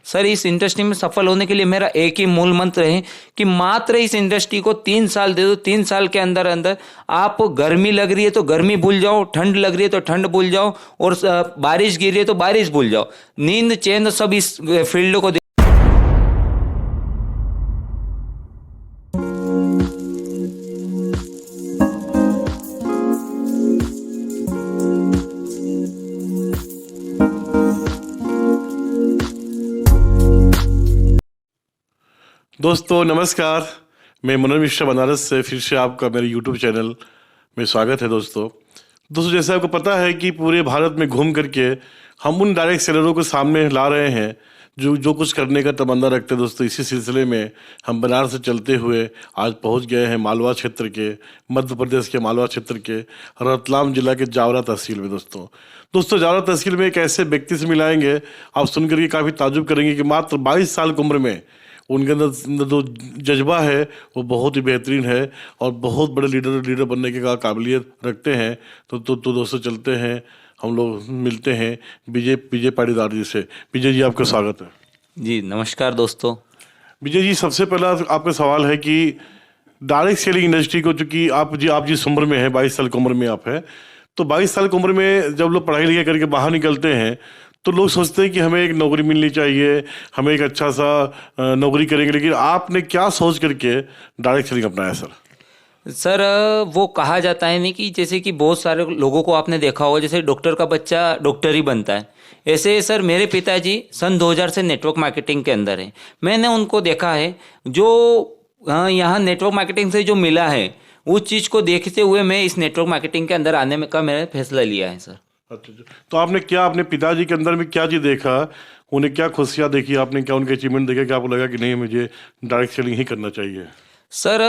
Sir इस industry में सफल होने के लिए मेरा एक ही मूल मंत्र है कि मात्र इस इंडस्ट्री को 3 साल दे दो। 3 साल के अंदर अंदर आप गर्मी लग रही है तो गर्मी भूल जाओ, ठंड लग रही है तो ठंड भूल जाओ, और बारिश गिर रही है तो बारिश भूल जाओ। नींद चैन सब इस फील्ड को दोस्तों नमस्कार, मैं मनोज मिश्रा बनारस से फिर से आपका मेरे यूट्यूब चैनल में स्वागत है। दोस्तों जैसे आपको पता है कि पूरे भारत में घूम करके हम उन डायरेक्ट सेलरों को सामने ला रहे हैं जो कुछ करने का तमन्ना रखते हैं। दोस्तों इसी सिलसिले में हम बनारस से चलते हुए आज पहुंच गए हैं मालवा क्षेत्र के, मध्य प्रदेश के मालवा क्षेत्र के रतलाम जिला के जावरा तहसील में। दोस्तों जावरा तहसील में एक ऐसे व्यक्ति से मिलाएंगे, आप सुन करके काफ़ी ताजुब करेंगे कि मात्र 22 साल की उम्र में उनके अंदर जो जज्बा है वो बहुत ही बेहतरीन है और बहुत बड़े लीडर बनने की काबिलियत रखते हैं। तो दोस्तों चलते हैं, हम लोग मिलते हैं विजय पाटीदार जी से। विजय जी आपका स्वागत है। जी नमस्कार दोस्तों। विजय जी, सबसे पहला आपका सवाल है कि डायरेक्ट सेलिंग इंडस्ट्री को, चूँकि आप जिस उम्र में हैं, 22 साल की उम्र में आप हैं, तो 22 साल की उम्र में जब लोग पढ़ाई लिखाई करके बाहर निकलते हैं तो लोग सोचते हैं कि हमें एक नौकरी मिलनी चाहिए, हमें एक अच्छा सा नौकरी करेंगे, लेकिन आपने क्या सोच करके डायरेक्ट सेलिंग अपनाया सर? सर वो कहा जाता है नहीं कि जैसे कि बहुत सारे लोगों को आपने देखा होगा, जैसे डॉक्टर का बच्चा डॉक्टर ही बनता है, ऐसे सर मेरे पिताजी सन 2000 से नेटवर्क मार्केटिंग के अंदर हैं। मैंने उनको देखा है, जो यहाँ नेटवर्क मार्केटिंग से जो मिला है उस चीज़ को देखते हुए मैं इस नेटवर्क मार्केटिंग के अंदर आने का मैंने फैसला लिया है सर। अच्छा, तो आपने क्या अपने पिताजी के अंदर में क्या चीज़ देखा, उन्हें क्या खुशियाँ देखी आपने, क्या उनके अचीवमेंट देखे कि आपको लगा कि नहीं मुझे डायरेक्ट सेलिंग ही करना चाहिए? सर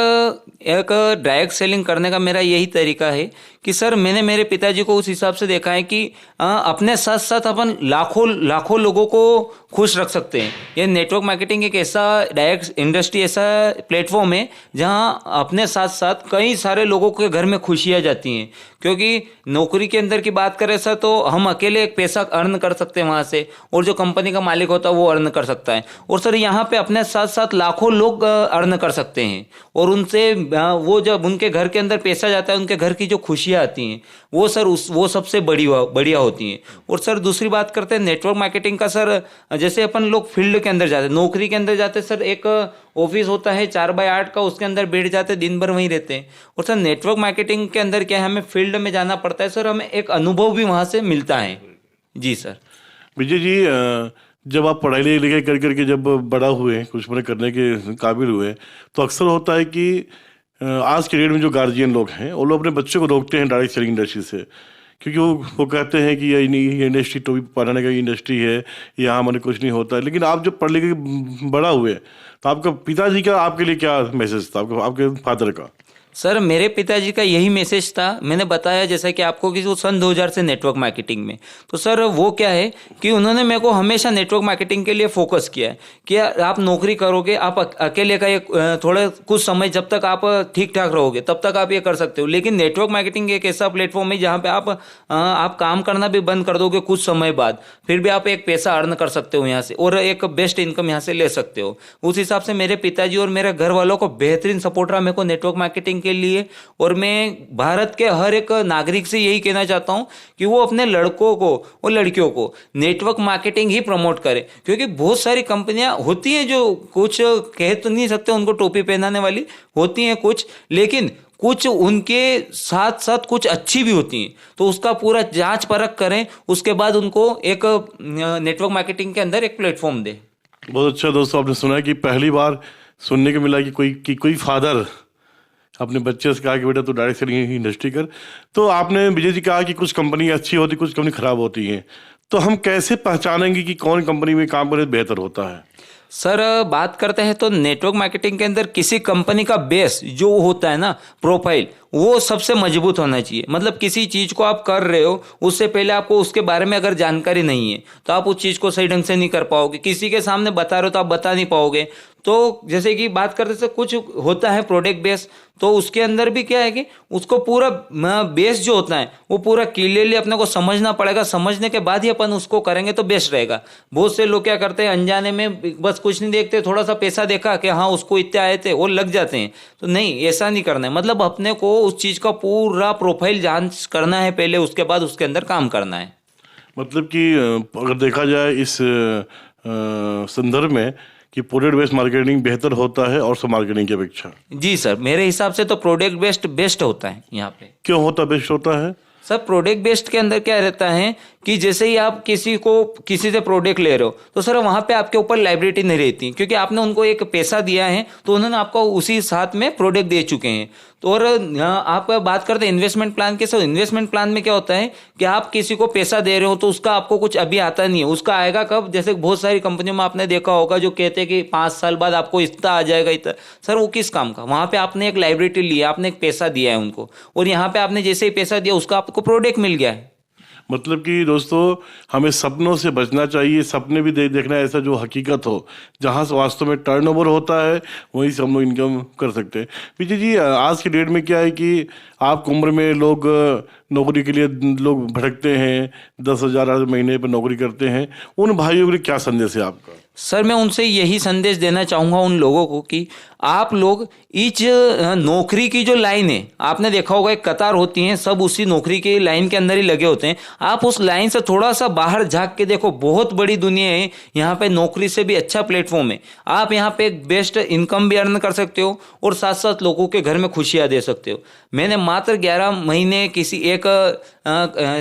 एक डायरेक्ट सेलिंग करने का मेरा यही तरीका है कि सर मैंने मेरे पिताजी को उस हिसाब से देखा है कि अपने साथ साथ अपन लाखों लोगों को खुश रख सकते हैं। ये नेटवर्क मार्केटिंग एक ऐसा डायरेक्ट इंडस्ट्री, ऐसा प्लेटफॉर्म है जहां अपने साथ साथ कई सारे लोगों के घर में खुशियां जाती हैं। क्योंकि नौकरी के अंदर की बात करें सर तो हम अकेले एक पैसा अर्न कर सकते हैं वहाँ से, और जो कंपनी का मालिक होता है वो अर्न कर सकता है, और सर यहाँ पे अपने साथ साथ लाखों लोग अर्न कर सकते हैं, और उनसे वो जब उनके घर के अंदर पैसा जाता है, उनके घर की जो खुशियाँ आती हैं वो सर वो सबसे बढ़िया होती हैं। और सर दूसरी बात करते हैं नेटवर्क मार्केटिंग का सर, जैसे अपन लोग फील्ड के अंदर जाते हैं, नौकरी के अंदर जाते हैं सर, एक ऑफिस होता है 4x8 का, उसके अंदर बैठ जाते हैं, दिन भर वहीं रहते हैं। और सर नेटवर्क मार्केटिंग के अंदर क्या है, हमें फील्ड में जाना पड़ता है सर, हमें एक अनुभव भी वहाँ से मिलता है। जी सर। विजय जी, जब आप पढ़ाई लिखाई कर करके जब बड़ा हुए, कुछ बड़े करने के काबिल हुए, तो अक्सर होता है कि आज के डेट में जो गार्जियन लोग हैं वो लोग अपने बच्चों को रोकते हैं डायरेक्ट सेलिंग इंडस्ट्री से, क्योंकि वो कहते हैं कि ये इंडस्ट्री तो भी पढ़ाने का इंडस्ट्री है, यहाँ हमारे कुछ नहीं होता है। लेकिन आप जब पढ़ लिख के बड़ा हुए तो आपका पिताजी का आपके लिए क्या मैसेज था, आपके फादर का? सर मेरे पिताजी का यही मैसेज था, मैंने बताया जैसा कि आपको कि वो सन 2000 से नेटवर्क मार्केटिंग में, तो सर वो क्या है कि उन्होंने मेरे को हमेशा नेटवर्क मार्केटिंग के लिए फोकस किया है कि आप नौकरी करोगे, आप अकेले का एक थोड़ा कुछ समय जब तक आप ठीक ठाक रहोगे तब तक आप ये कर सकते हो, लेकिन नेटवर्क मार्केटिंग एक ऐसा प्लेटफॉर्म है जहाँ पे आप काम करना भी बंद कर दोगे कुछ समय बाद, फिर भी आप एक पैसा अर्न कर सकते हो यहाँ से, और एक बेस्ट इनकम यहाँ से ले सकते हो। उस हिसाब से मेरे पिताजी और मेरे घर वालों को बेहतरीन सपोर्ट रहा मेरे को नेटवर्क मार्केटिंग के लिए। और मैं भारत के हर एक नागरिक से यही कहना चाहता हूं कि वो अपने लड़कों को और लड़कियों को नेटवर्क मार्केटिंग ही प्रमोट करें, क्योंकि बहुत सारी कंपनियां होती हैं जो कुछ कह तो नहीं सकते उनको टोपी पहनाने वाली होती हैं कुछ, लेकिन कुछ उनके साथ साथ कुछ अच्छी भी होती हैं, तो उसका पूरा जांच परख करें, उसके बाद उनको एक नेटवर्क मार्केटिंग के अंदर एक प्लेटफॉर्म दें। बहुत अच्छा। दोस्तों आपने सुना कि पहली बार सुनने को मिला कि कोई फादर अपने बच्चे से कहा कि बेटा तू डायरेक्ट सेलिंग इंडस्ट्री कर। तो आपने विजय जी कहा कि कुछ कंपनी अच्छी होती, कुछ कंपनी खराब होती हैं, तो हम कैसे पहचानेंगे कि कौन कंपनी में काम करे बेहतर होता है? सर बात करते हैं तो नेटवर्क मार्केटिंग के अंदर किसी कंपनी का बेस जो होता है ना, प्रोफाइल, वो सबसे मजबूत होना चाहिए। मतलब किसी चीज़ को आप कर रहे हो उससे पहले आपको उसके बारे में अगर जानकारी नहीं है तो आप उस चीज़ को सही ढंग से नहीं कर पाओगे। किसी के सामने बता रहे हो तो आप बता नहीं पाओगे। तो जैसे कि बात करते से कुछ होता है प्रोडक्ट बेस, तो उसके अंदर भी क्या है कि उसको पूरा बेस जो होता है वो पूरा क्लियरली अपने को समझना पड़ेगा। समझने के बाद ही अपन उसको करेंगे तो बेस्ट रहेगा। बहुत से लोग क्या करते हैं अनजाने में बस कुछ नहीं देखते, थोड़ा सा पैसा देखा कि हाँ उसको इतने आए थे और लग जाते हैं। तो नहीं, ऐसा नहीं करना है। मतलब अपने को उस चीज़ का पूरा प्रोफाइल जांच करना है पहले, उसके बाद उसके अंदर काम करना है। मतलब कि अगर देखा जाए इस संदर्भ में कि प्रोडक्ट बेस्ड मार्केटिंग बेहतर होता है और सब मार्केटिंग की अपेक्षा। जी सर, मेरे हिसाब से तो प्रोडक्ट बेस्ट होता है यहाँ पे। क्यों होता बेस्ट होता है? सर प्रोडक्ट बेस्ड के अंदर क्या रहता है कि जैसे ही आप किसी से प्रोडक्ट ले रहे हो तो सर वहाँ पे आपके ऊपर लायबिलिटी नहीं रहती, क्योंकि आपने उनको एक पैसा दिया है तो उन्होंने आपको उसी साथ में प्रोडक्ट दे चुके हैं। तो और आप बात करते हैं इन्वेस्टमेंट प्लान के। सर इन्वेस्टमेंट प्लान में क्या होता है कि आप किसी को पैसा दे रहे हो तो उसका आपको कुछ अभी आता नहीं है, उसका आएगा कब? जैसे बहुत सारी कंपनियों में आपने देखा होगा जो कहते हैं कि 5 साल बाद आपको इतना आ जाएगा इतना। सर वो किस काम का? वहाँ पे आपने एक लायबिलिटी लिया, आपने एक पैसा दिया है उनको, और यहाँ पे आपने जैसे ही पैसा दिया उसका आपको प्रोडक्ट मिल गया है। मतलब कि दोस्तों हमें सपनों से बचना चाहिए। सपने भी देखना है ऐसा जो हकीकत हो, जहाँ से वास्तव में टर्नओवर होता है वहीं से हम लोग इनकम कर सकते हैं। विजय जी, आज की डेट में क्या है कि आपकी उम्र में लोग नौकरी के लिए लोग भटकते हैं, 10,000 महीने पर नौकरी करते हैं। उन भाइयों के लिए क्या संदेश है आपका? सर मैं उनसे यही संदेश देना चाहूँगा उन लोगों को कि आप लोग इस नौकरी की जो लाइन है, आपने देखा होगा एक कतार होती है, सब उसी नौकरी की लाइन के अंदर ही लगे होते हैं। आप उस लाइन से थोड़ा सा बाहर झांक के देखो, बहुत बड़ी दुनिया है यहाँ पे। नौकरी से भी अच्छा प्लेटफॉर्म है। आप यहाँ पे एक बेस्ट इनकम भी अर्न कर सकते हो और साथ साथ लोगों के घर में खुशियाँ दे सकते हो। मैंने मात्र 11 महीने किसी एक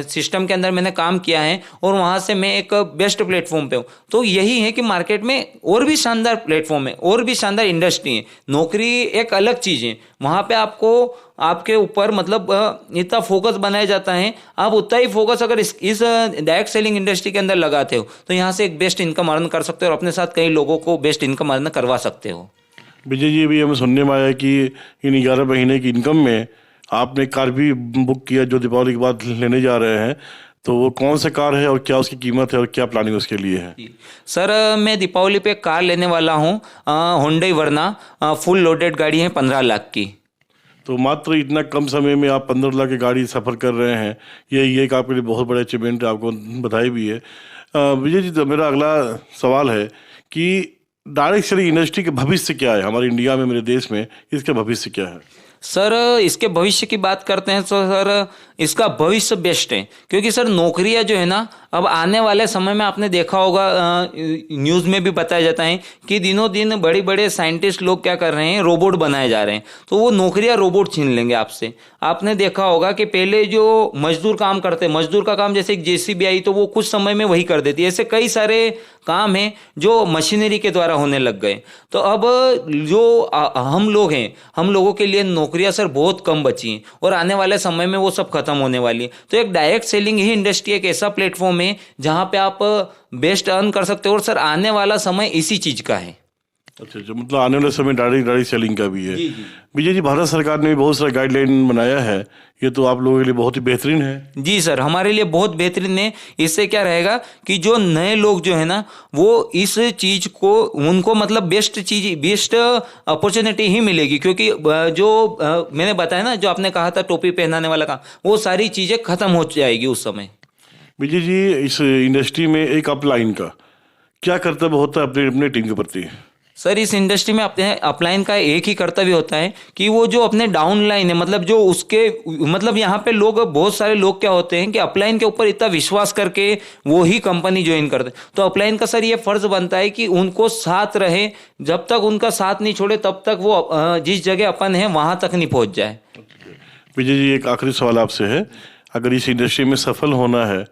सिस्टम के अंदर मैंने काम किया है और वहाँ से मैं एक बेस्ट प्लेटफॉर्म पे हूँ। तो यही है कि मार्केट में और भी शानदार प्लेटफॉर्म है और भी शानदार इंडस्ट्री है। नौकरी एक अलग चीज़ है, वहाँ पे आपको आपके ऊपर मतलब इतना फोकस बनाया जाता है। आप उतना ही फोकस अगर इस डायरेक्ट सेलिंग इंडस्ट्री के अंदर लगाते हो तो यहाँ से एक बेस्ट इनकम अर्न कर सकते हो और अपने साथ कई लोगों को बेस्ट इनकम अर्न करवा सकते हो। विजय जी, अभी हमें सुनने में आया कि इन 11 महीने की इनकम में आपने कार भी बुक किया जो दीपावली के बाद लेने जा रहे हैं। तो वो कौन सा कार है और क्या उसकी कीमत है और क्या प्लानिंग उसके लिए है? सर मैं दीपावली पे कार लेने वाला हूँ, होंडा वर्ना फुल लोडेड गाड़ी है 15 लाख की। तो मात्र इतना कम समय में आप 15 लाख की गाड़ी सफ़र कर रहे हैं, ये एक आपके लिए बहुत बड़ा अचीवमेंट है, आपको बधाई भी है। विजय जी, तो मेरा अगला सवाल है कि डायरेक्ट सेलिंग इंडस्ट्री के भविष्य क्या है हमारे इंडिया में, मेरे देश में? इसका भविष्य क्या है? सर इसके भविष्य की बात करते हैं तो सर इसका भविष्य बेस्ट है, क्योंकि सर नौकरियां जो है ना अब आने वाले समय में आपने देखा होगा न्यूज़ में भी बताया जाता है कि दिनों दिन बड़े बड़े साइंटिस्ट लोग क्या कर रहे हैं, रोबोट बनाए जा रहे हैं। तो वो नौकरियां रोबोट छीन लेंगे आपसे। आपने देखा होगा कि पहले जो मजदूर काम करते, मजदूर का काम जैसे एक जेसीबी आई तो वो कुछ समय में वही कर देती है। ऐसे कई सारे काम हैं जो मशीनरी के द्वारा होने लग गए। तो अब जो हम लोग हैं, हम लोगों के लिए नौकरियां सर बहुत कम बची हैं और आने वाले समय में वो सब खत्म होने वाली है। तो एक डायरेक्ट सेलिंग ही इंडस्ट्री एक ऐसा प्लेटफॉर्म है जहां पे आप बेस्ट अर्न कर सकते हो और सर आने वाला समय इसी चीज का है। अच्छा, मतलब आने वाले समय डायरेक्ट सेलिंग का भी है। विजय जी, भारत सरकार ने भी बहुत सारा गाइडलाइन बनाया है, ये तो आप लोगों के लिए बहुत ही बेहतरीन है। जी सर, हमारे लिए बहुत बेहतरीन है। इससे क्या रहेगा कि जो नए लोग जो है ना वो इस चीज को उनको मतलब बेस्ट अपॉर्चुनिटी ही मिलेगी, क्योंकि जो मैंने बताया ना, जो आपने कहा था टोपी पहनाने वाला काम, वो सारी चीजें खत्म हो जाएगी उस समय। विजय जी, इस इंडस्ट्री में एक अपलाइन का क्या कर्तव्य होता है अपने टीम के प्रति? सर इस इंडस्ट्री में अपने अपलाइन का एक ही कर्तव्य होता है कि वो जो अपने डाउन लाइन है, मतलब जो उसके मतलब यहाँ पे लोग बहुत सारे लोग क्या होते हैं कि अपलाइन के ऊपर इतना विश्वास करके वो ही कंपनी ज्वाइन करते हैं। तो अपलाइन का सर ये फर्ज बनता है कि उनको साथ रहे, जब तक उनका साथ नहीं छोड़े तब तक वो जिस जगह अपन है वहां तक नहीं पहुंच जाए। विजय जी, एक आखिरी सवाल आपसे है, अगर इस इंडस्ट्री में सफल होना है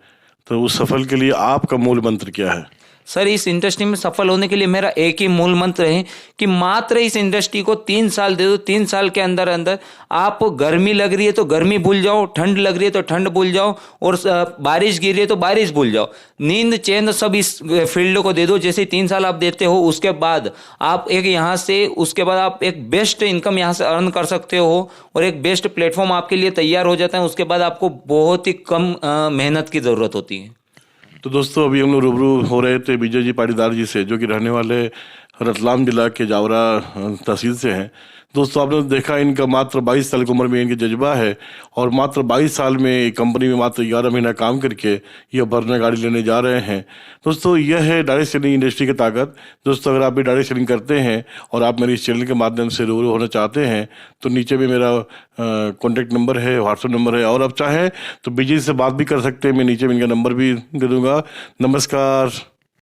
तो उस सफल के लिए आपका मूल मंत्र क्या है? सर इस इंडस्ट्री में सफल होने के लिए मेरा एक ही मूल मंत्र है कि मात्र इस इंडस्ट्री को 3 साल दे दो। 3 साल के अंदर अंदर आप गर्मी लग रही है तो गर्मी भूल जाओ, ठंड लग रही है तो ठंड भूल जाओ, और बारिश गिर रही है तो बारिश भूल जाओ। नींद चैन सब इस फील्ड को दे दो। जैसे 3 साल आप देते हो उसके बाद आप एक यहाँ से, उसके बाद आप एक बेस्ट इनकम यहाँ से अर्न कर सकते हो और एक बेस्ट प्लेटफॉर्म आपके लिए तैयार हो जाता है। उसके बाद आपको बहुत ही कम मेहनत की ज़रूरत होती है। तो दोस्तों अभी हम लोग रूबरू हो रहे थे विजय जी पाटीदार जी से, जो कि रहने वाले रतलाम जिला के जावरा तहसील से हैं। दोस्तों आपने देखा इनका मात्र 22 साल की उम्र में इनके जज्बा है और मात्र 22 साल में कंपनी में मात्र 11 महीना काम करके यह वर्ना गाड़ी लेने जा रहे हैं। दोस्तों यह है डायरेक्ट सेलिंग इंडस्ट्री की ताकत। दोस्तों अगर आप भी डायरेक्ट सेलिंग करते हैं और आप मेरे इस चैनल के माध्यम से रूबरू होना चाहते हैं तो नीचे में मेरा कॉन्टैक्ट नंबर है, व्हाट्सएप नंबर है, और आप चाहें तो विजय से बात भी कर सकते हैं। मैं नीचे में इनका नंबर भी दे दूँगा। नमस्कार।